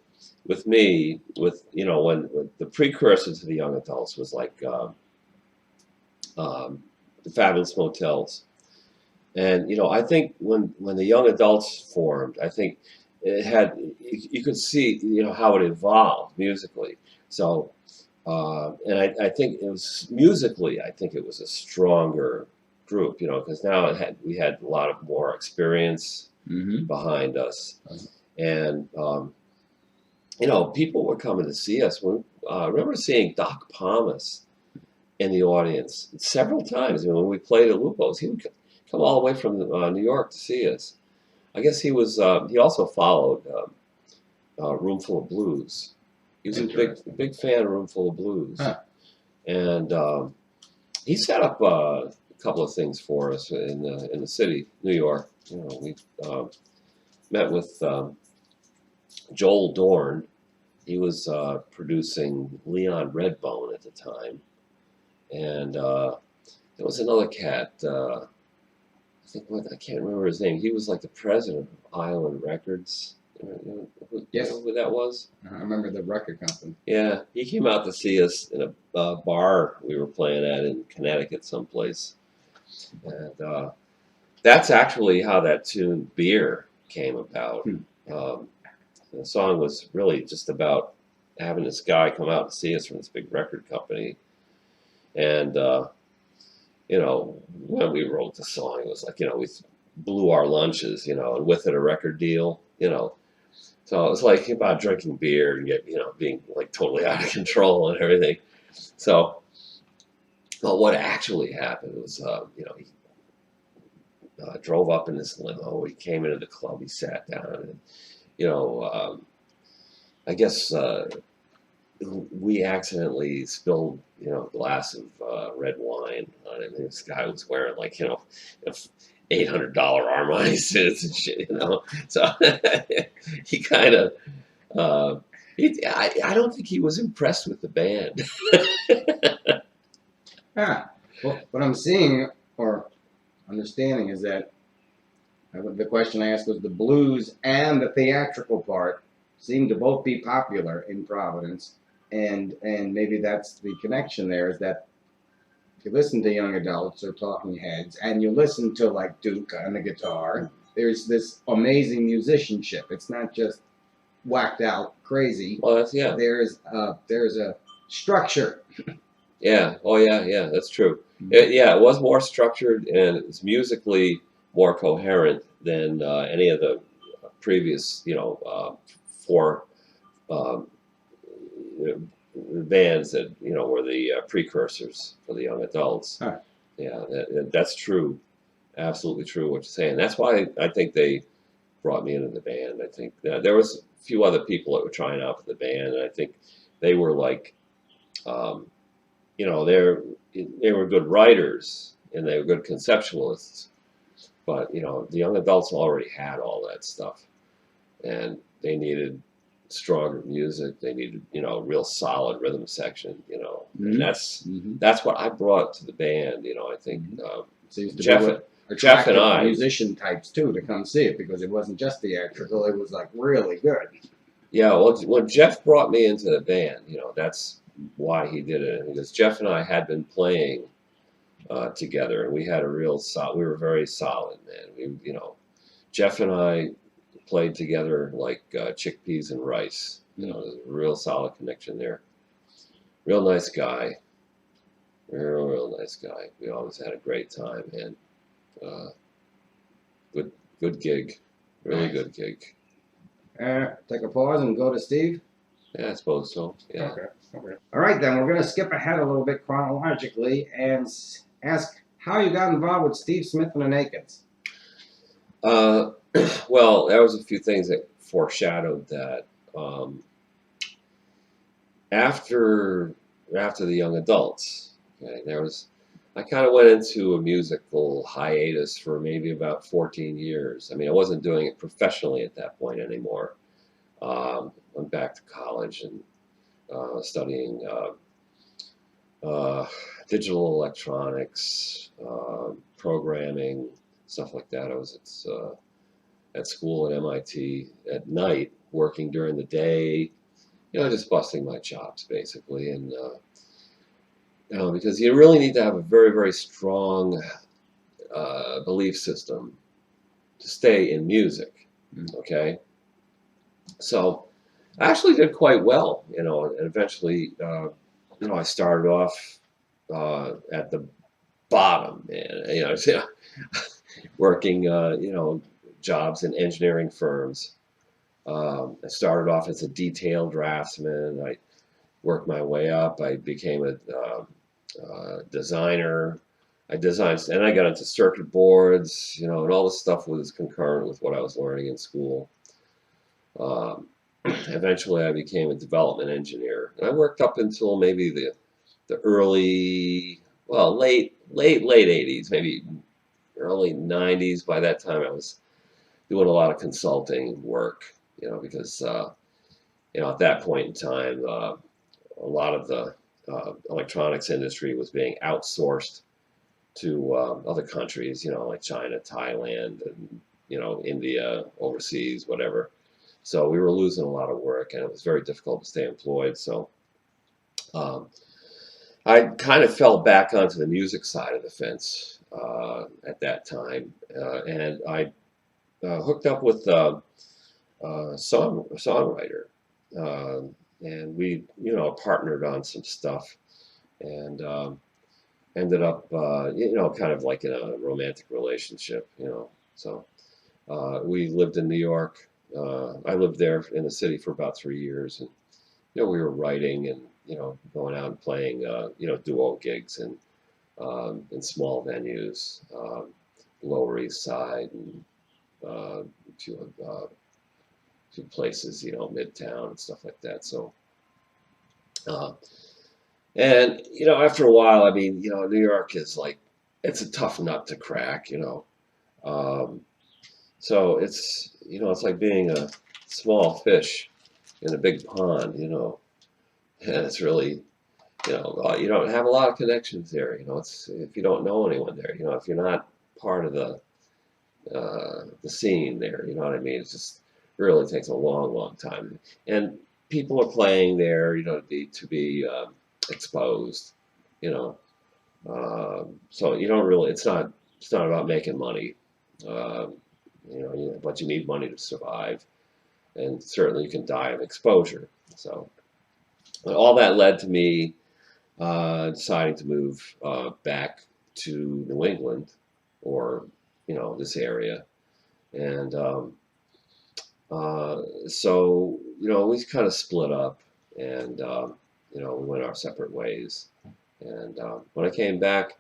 me, with when the precursor to the young adults was like the Fabulous Motels, and I think when the young adults formed, I think it had you could see how it evolved musically. So and I think it was musically, I think it was a stronger group, because now we had a lot of more experience Mm-hmm. behind us, and people were coming to see us. I remember seeing Doc Pomus in the audience several times. When we played at Lupo's, he would come all the way from New York to see us. I guess he was. He also followed Roomful of Blues. He was a big fan of Roomful of Blues, Huh. and he set up a couple of things for us in the city, New York. We met with Joel Dorn. He was producing Leon Redbone at the time, and there was another cat. I can't remember his name. He was like the president of Island Records. Yes. You know who that was? I remember the record company. Yeah, he came out to see us in a bar we were playing at in Connecticut someplace. And that's actually how that tune Beer came about. The song was really just about having this guy come out and see us from this big record company. And, when we wrote the song, it was like, we blew our lunches, and with it a record deal, So it was like about drinking beer and being like totally out of control and everything. So, well, what actually happened was, he drove up in this limo. He came into the club. He sat down, and I guess we accidentally spilled a glass of red wine on him. This guy was wearing like $800 Armani suits and shit, So he kind of, I don't think he was impressed with the band. Well, what I'm seeing or understanding is that the question I asked was the blues and the theatrical part seem to both be popular in Providence, and maybe that's the connection there, is that if you listen to young adults or talking heads and you listen to like Duke on the guitar, there's this amazing musicianship. It's not just whacked out crazy. Well, yeah. There's a structure. Yeah. Oh, yeah. That's true. It was more structured and it was musically more coherent than any of the previous, four bands that were the precursors for the young adults. Huh. Yeah, that's true. Absolutely true what you're saying. That's why I think they brought me into the band. I think there was a few other people that were trying out for the band, and I think they were like, they were good writers and they were good conceptualists, but the young adults already had all that stuff, and they needed stronger music. They needed real solid rhythm section. And that's what I brought to the band. I think Jeff and I, musician types too, to come see it, because it wasn't just theatrical. It was like really good. Yeah, well, when Jeff brought me into the band, that's why he did it, because Jeff and I had been playing together, and we had a real solid. We were very solid, man. Jeff and I played together like chickpeas and rice. There's a real solid connection there. Real nice guy. Real nice guy. We always had a great time, and good gig. Really good gig. Take a pause and go to Steve. Yeah, I suppose so. Yeah. Okay. All right, then we're going to skip ahead a little bit chronologically and ask how you got involved with Steve Smith and the Nakeds. Well, there was a few things that foreshadowed that. After the young adults, okay, I kind of went into a musical hiatus for maybe about 14 years. I mean, I wasn't doing it professionally at that point anymore. Went back to college and studying digital electronics, programming, stuff like that. I was at school at MIT at night, working during the day, just busting my chops basically. And because you really need to have a very, very strong belief system to stay in music. Okay, so I actually did quite well, and eventually, I started off at the bottom, and working, jobs in engineering firms. I started off as a detail draftsman. I worked my way up. I became a designer. I designed, and I got into circuit boards, and all this stuff was concurrent with what I was learning in school. Eventually, I became a development engineer, and I worked up until maybe the early, well, late 80s, maybe early 90s. By that time, I was doing a lot of consulting work, because at that point in time, a lot of the electronics industry was being outsourced to other countries, like China, Thailand, and India, overseas, whatever. So we were losing a lot of work, and it was very difficult to stay employed. So I kind of fell back onto the music side of the fence at that time, and I hooked up with a songwriter, and we, partnered on some stuff, and ended up, kind of like in a romantic relationship, So we lived in New York. I lived there in the city for about 3 years, and we were writing and going out and playing duo gigs and in small venues, Lower East Side, and a few places, Midtown and stuff like that. So, and after a while, I mean, New York is like, it's a tough nut to crack, so it's like being a small fish in a big pond, and it's really, you don't have a lot of connections there, it's, if you don't know anyone there, if you're not part of the scene there, you know what I mean? It's just really takes a long, long time, and people are playing there, to be exposed, so you don't really, it's not about making money, but you need money to survive, and certainly you can die of exposure. So all that led to me deciding to move back to New England, or this area, and so we kind of split up, and we went our separate ways. And when I came back,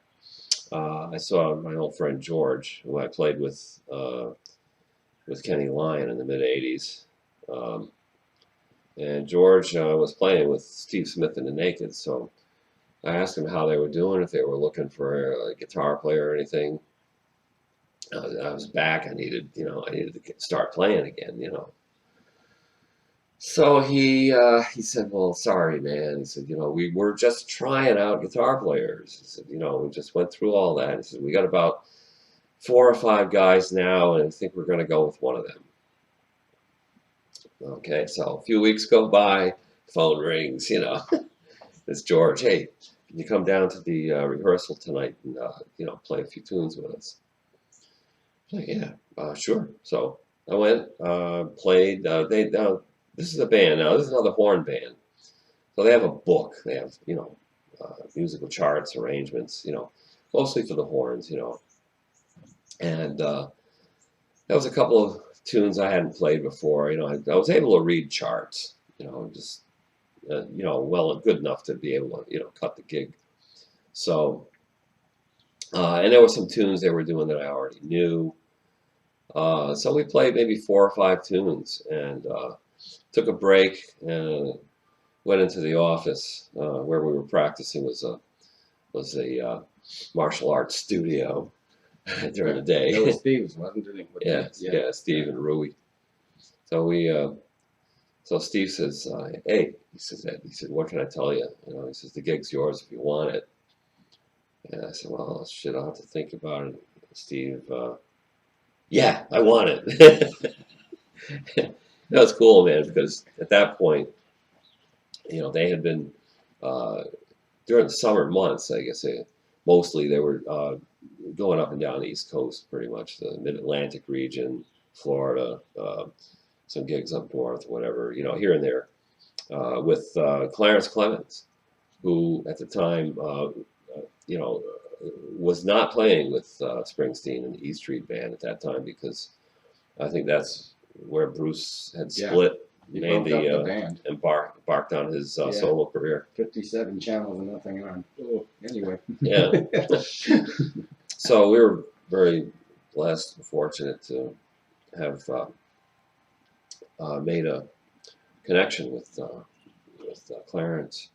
I saw my old friend George, who I played with Kenny Lyon in the mid '80s, and George was playing with Steve Smith and the Naked. So I asked him how they were doing, if they were looking for a guitar player or anything. I was back. I needed to start playing again, So he said, "Well, sorry, man." He said, "We were just trying out guitar players." He said, "We just went through all that." He said, "We got about 4 or 5 guys now, and I think we're going to go with one of them." Okay, so a few weeks go by, phone rings, It's George. "Hey, can you come down to the rehearsal tonight and play a few tunes with us?" I'm like, "Yeah, sure." So I went, played. This is a band now. This is another horn band. So they have a book. They have musical charts, arrangements, mostly for the horns, And that was a couple of tunes I hadn't played before. I was able to read charts, just well, good enough to be able to cut the gig. So and there were some tunes they were doing that I already knew. So we played maybe 4 or 5 tunes, and took a break and went into the office where we were practicing. Was a martial arts studio during the day. It was Steve's, wasn't it? Yeah, Steve and Rui. So so Steve says, "Hey," he says, "Ed," he said, "what can I tell you?" He says, "The gig's yours if you want it." And I said, "Well, shit, I'll have to think about it, Steve." Yeah, I want it. That was cool, man, because at that point, they had been uh, during the summer months. I guess mostly they were going up and down the East Coast, pretty much the Mid-Atlantic region, Florida, some gigs up north, whatever, here and there, with Clarence Clemens, who at the time, you know, was not playing with Springsteen and the E Street Band at that time because I think that's where Bruce had Yeah. split. He Made broke up the band. embarked on his Yeah. solo career. 57 channels and nothing on. Oh, anyway. Yeah. So we were very blessed and fortunate to have made a connection with Clarence,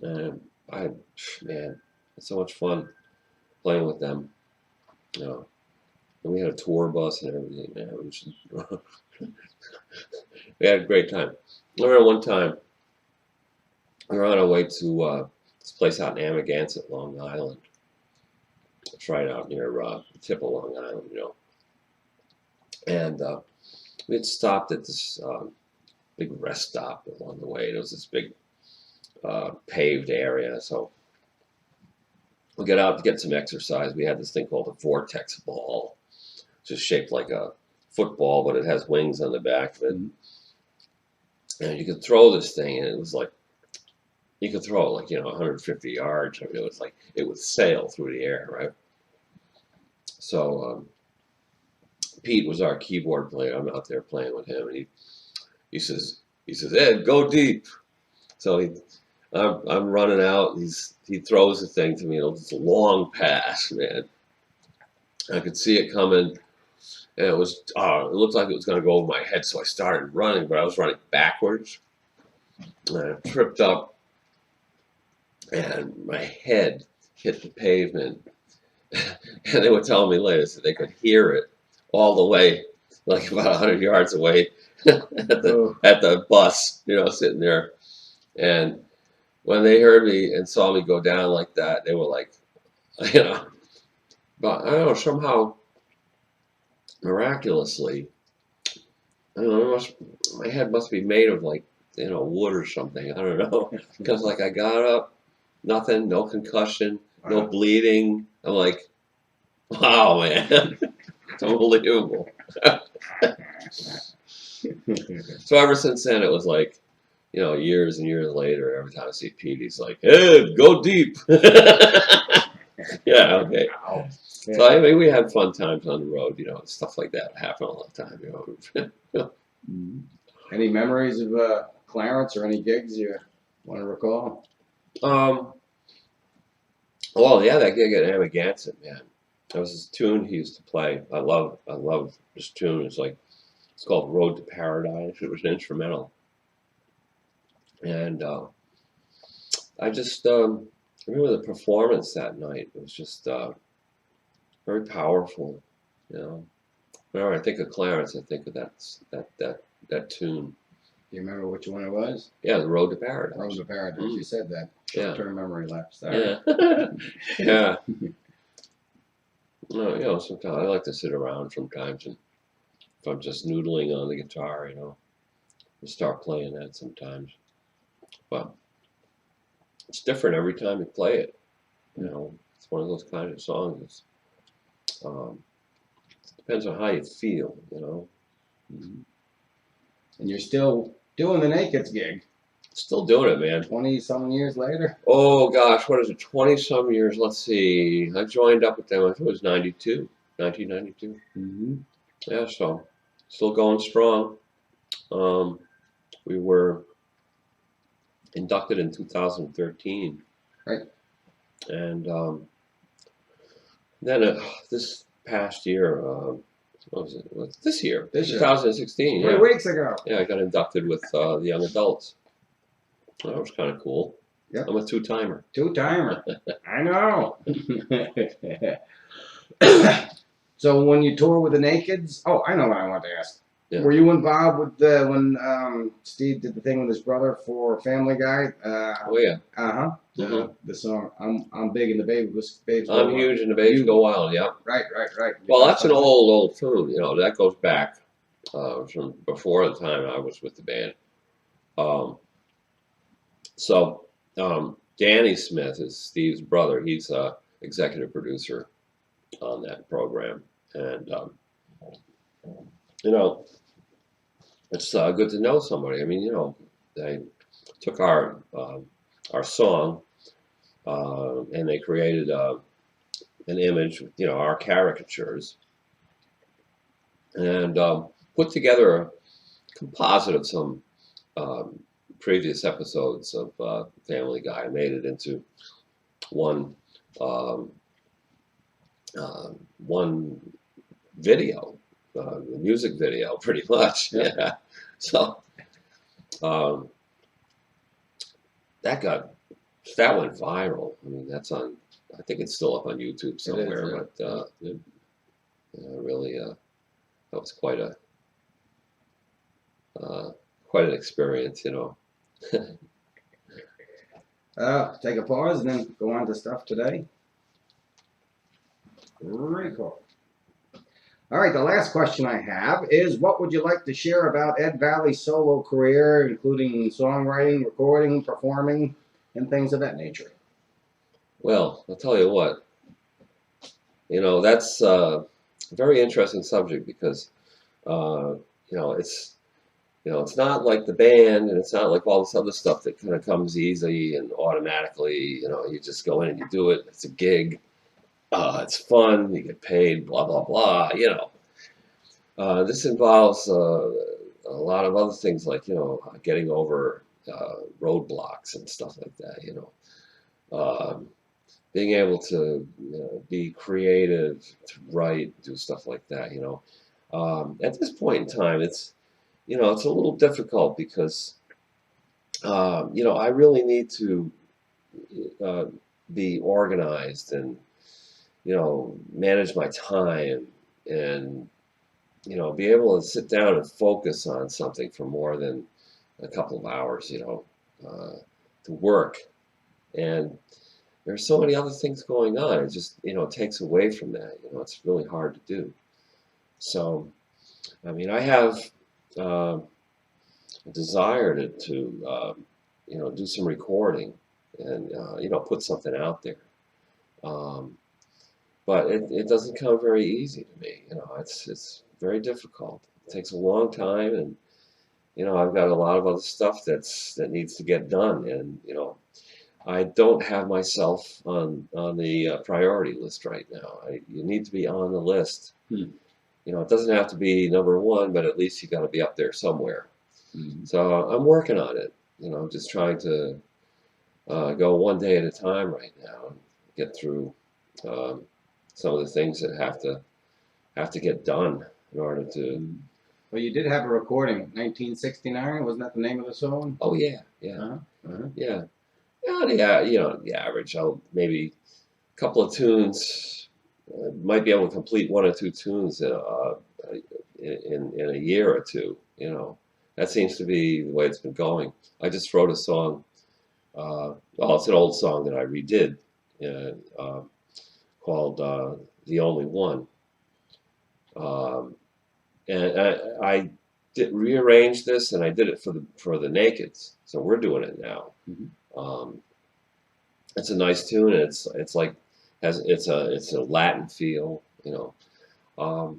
and man, it's so much fun playing with them. And we had a tour bus and everything. Man, it was we had a great time. I remember one time we were on our way to this place out in Amagansett, Long Island. It's right out near the tip of Long Island, And we had stopped at this big rest stop along the way. There was this big paved area, so we got out to get some exercise. We had this thing called a vortex ball, just shaped like a football, but it has wings on the back of it. And you could throw this thing, and it was like, you could throw it like, 150 yards. I mean, it was like, it would sail through the air, right? So Pete was our keyboard player. I'm out there playing with him, and he says, Ed, go deep. So I'm running out. He throws the thing to me. It's a long pass, man. I could see it coming, and it looked like it was going to go over my head. So I started running, but I was running backwards, and I tripped up, and my head hit the pavement. And they were telling me later that they could hear it all the way, like about 100 yards away at the bus, sitting there. And when they heard me and saw me go down like that, they were like, but I don't know, somehow, miraculously, I don't know, my head must be made of like, wood or something. I don't know. Because like I got up, nothing, no concussion, no bleeding. I'm like, wow, man, it's unbelievable. So ever since then, it was like, years and years later, every time I see Pete, he's like, "Hey, go deep." Yeah, okay. Wow. So I mean, we had fun times on the road, stuff like that happen all the time, Any memories of Clarence or any gigs you want to recall? Well, yeah, that gig at Amagansett, man. That was his tune he used to play. I love this tune. It's called "Rhode to Paradise." It was an instrumental, and I just remember the performance that night. It was just very powerful. Whenever I think of Clarence, I think of that tune. Do you remember which one it was? Yeah, the "Rhode to Paradise." Rhode to Paradise. You said that. Short-term memory lapse there. Yeah. Yeah. Sometimes I like to sit around sometimes, and if I'm just noodling on the guitar, and start playing that sometimes. But it's different every time you play it. It's one of those kind of songs. Depends on how you feel, And you're still doing the Nakeds gig. Still doing it, man. 20-some years later? Oh, gosh, what is it, 20-some years? Let's see. I joined up with them, I think it was 1992. Yeah, so still going strong. We were inducted in 2013. Right. And then this past year, what was it? This year, 2016. 3 weeks ago. Yeah, I got inducted with the young adults. That was kind of cool. Yeah. I'm a two-timer. Two-timer. I know. So when you tour with the Nakeds, I know what I want to ask. Yeah. Were you involved with when Steve did the thing with his brother for Family Guy? Oh yeah. The song I'm big in the babes go I'm wild. huge and the babes go wild. Yeah. Right. Well, that's an old tune. You know, that goes back from before the time I was with the band. Um, so Danny Smith is Steve's brother. He's a executive producer on that program, and you know, it's good to know somebody. I mean, you know, they took our song and they created an image, you know, our caricatures, and put together a composite of some um, previous episodes of Family Guy, made it into one um, one video, music video, pretty much. Yeah. So um, that went viral. I mean, that's on. I think it's still up on YouTube somewhere. But really, that was quite an experience, you know. Take a pause and then go on to stuff today. Recall. All right, the last question I have is, what would you like to share about Ed Vallee's solo career, including songwriting, recording, performing, and things of that nature? Well, I'll tell you what. You know, that's a very interesting subject because, you know, it's not like the band, and it's not like all this other stuff that kind of comes easy and automatically. You know, you just go in and you do it. It's a gig. It's fun. You get paid. Blah blah blah. You know, this involves a lot of other things like, you know, getting over roadblocks and stuff like that. You know, being able to, you know, be creative, to write, do stuff like that. You know, at this point in time, it's a little difficult because you know, I really need to uh, be organized and, you know, manage my time and, you know, be able to sit down and focus on something for more than a couple of hours, you know, to work. And there's so many other things going on. It just, you know, it takes away from that. You know, it's really hard to do. So, I mean, I have a desire to you know, do some recording and, you know, put something out there. Um, but it doesn't come very easy to me. You know, it's very difficult. It takes a long time, and, you know, I've got a lot of other stuff that needs to get done, and, you know, I don't have myself on the priority list right now. You need to be on the list. You know, it doesn't have to be number one, but at least you got to be up there somewhere. So I'm working on it. You know, just trying to go one day at a time right now and get through some of the things that have to get done in order to. Well, you did have a recording, 1969. Wasn't that the name of the song? Oh yeah, yeah, yeah. Yeah, you know, the average, maybe a couple of tunes, might be able to complete one or two tunes in a year or two. You know, that seems to be the way it's been going. I just wrote a song. Well, it's an old song that I redid, called "The Only One," and I rearranged this, and I did it for the Nakeds. So we're doing it now. It's a nice tune. And it's like it's a Latin feel, you know.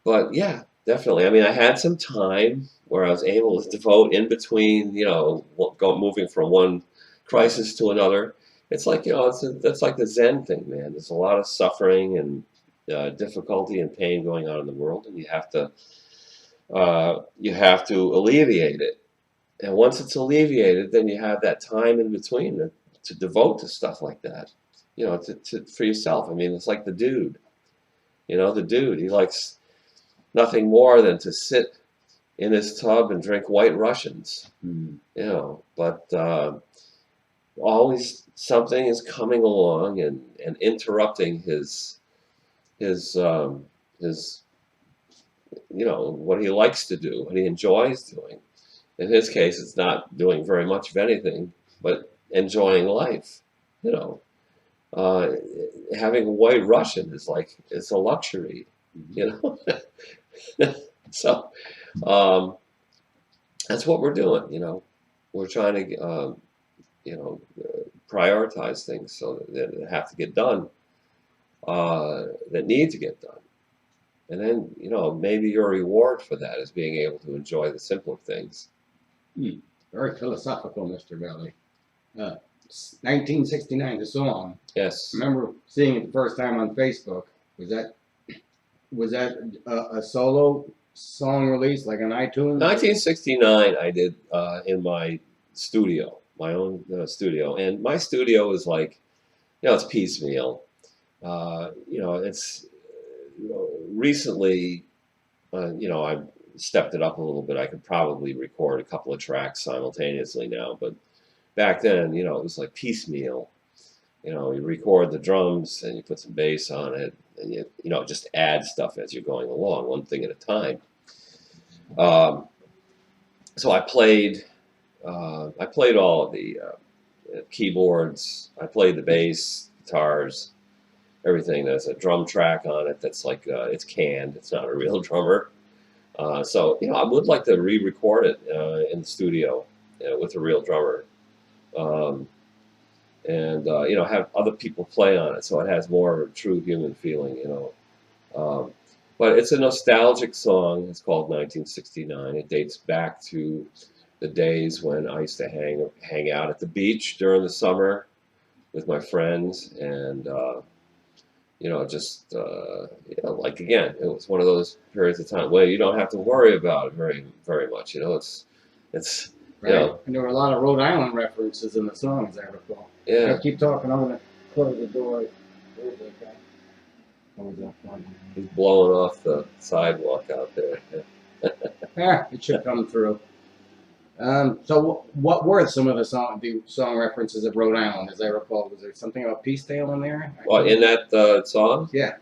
But yeah, definitely. I mean, I had some time where I was able to devote in between, you know, moving from one crisis to another. It's like, you know, that's like the Zen thing, man. There's a lot of suffering and difficulty and pain going on in the world, and you have to alleviate it. And once it's alleviated, then you have that time in between to devote to stuff like that, you know, for yourself. I mean, it's like the dude, you know, he likes nothing more than to sit in his tub and drink White Russians, you know, but always something is coming along and interrupting his you know, what he likes to do, what he enjoys doing. In his case, it's not doing very much of anything, but enjoying life. You know, having a white Russian is like it's a luxury. You know, so that's what we're doing. You know, we're trying to prioritize things so that have to get done, that need to get done. And then, maybe your reward for that is being able to enjoy the simpler things. Very philosophical, Mr. Vallee. 1969, the song. Yes. I remember seeing it the first time on Facebook. Was that a solo song release, like on iTunes? 1969, I did in my studio, my own studio. And my studio is like, it's piecemeal. It's recently, I stepped it up a little bit. I could probably record a couple of tracks simultaneously now, but back then, it was like piecemeal. You record the drums and you put some bass on it, and you just add stuff as you're going along, one thing at a time. So I played all of the keyboards. I played the bass, guitars, everything. There's a drum track on it that's like it's canned. It's not a real drummer. So I would like to re-record it in the studio with a real drummer, and have other people play on it, so it has more of a true human feeling. But it's a nostalgic song. It's called 1969. It dates back to the days when I used to hang out at the beach during the summer with my friends, and like, again, it was one of those periods of time where you don't have to worry about it very, very much. It's right. And there were a lot of Rhode Island references in the song, as I recall. Yeah. I keep talking. I'm gonna close the door. He's blowing off the sidewalk out there. Yeah, it should come through. So what were some of the song references of Rhode Island, as I recall? Was there something about Peacedale in there? Well, in that song? Yeah.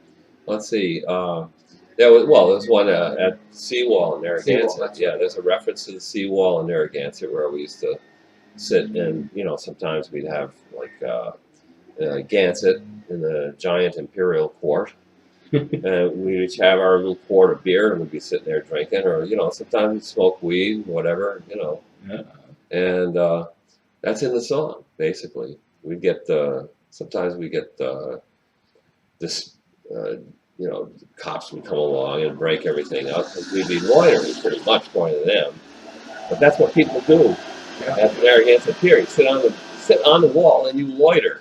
Let's see. There was one at Seawall in Narragansett. Yeah, there's a reference to the Seawall in Narragansett where we used to sit, and sometimes we'd have like Gansett in the giant imperial quart. And we'd each have our little quart of beer, and we'd be sitting there drinking, or sometimes we'd smoke weed, whatever, Yeah. And that's in the song. Basically, we get sometimes we get this, cops would come along and break everything up, because we'd be loitering pretty much more than them. But that's what people do at the Narragansett Pier. You sit on the wall and you loiter.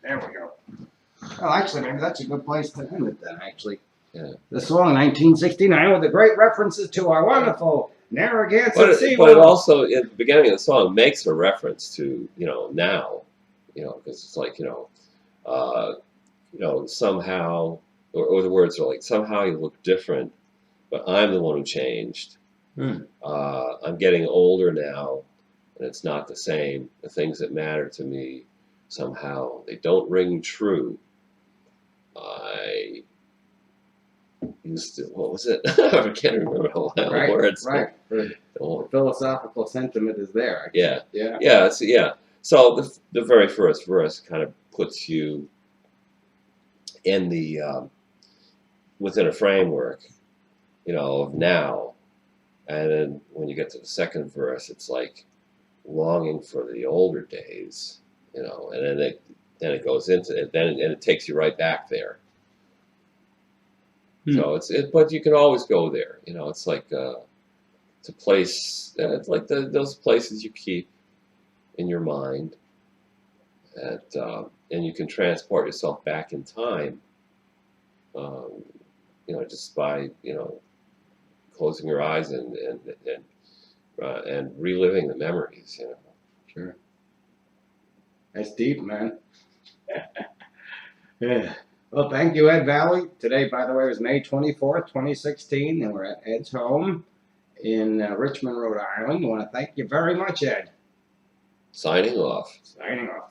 There we go. Oh, actually, maybe that's a good place to end it then, actually. Yeah. The song 1969 with the great references to our wonderful Narragansett Seawall. But it also, at the beginning of the song, makes a reference to, now, because it's like, somehow, or the words are like, somehow you look different, but I'm the one who changed. I'm getting older now, and it's not the same. The things that matter to me, somehow, they don't ring true. I used to, what was it? I can't remember all the words. Right. The philosophical sentiment is there. Yeah. Yeah. So the very first verse kind of puts you in the within a framework, of now, and then when you get to the second verse, it's like longing for the older days, and then it goes into it, and it takes you right back there. So but you can always go there. It's like it's a place. It's like those places you keep in your mind, and you can transport yourself back in time. Just by closing your eyes and reliving the memories. Sure. That's deep, man. Yeah. Well, thank you, Ed Vallee. Today, by the way, was May 24th, 2016, and we're at Ed's home in Richmond, Rhode Island. I want to thank you very much, Ed. Signing off. Signing off.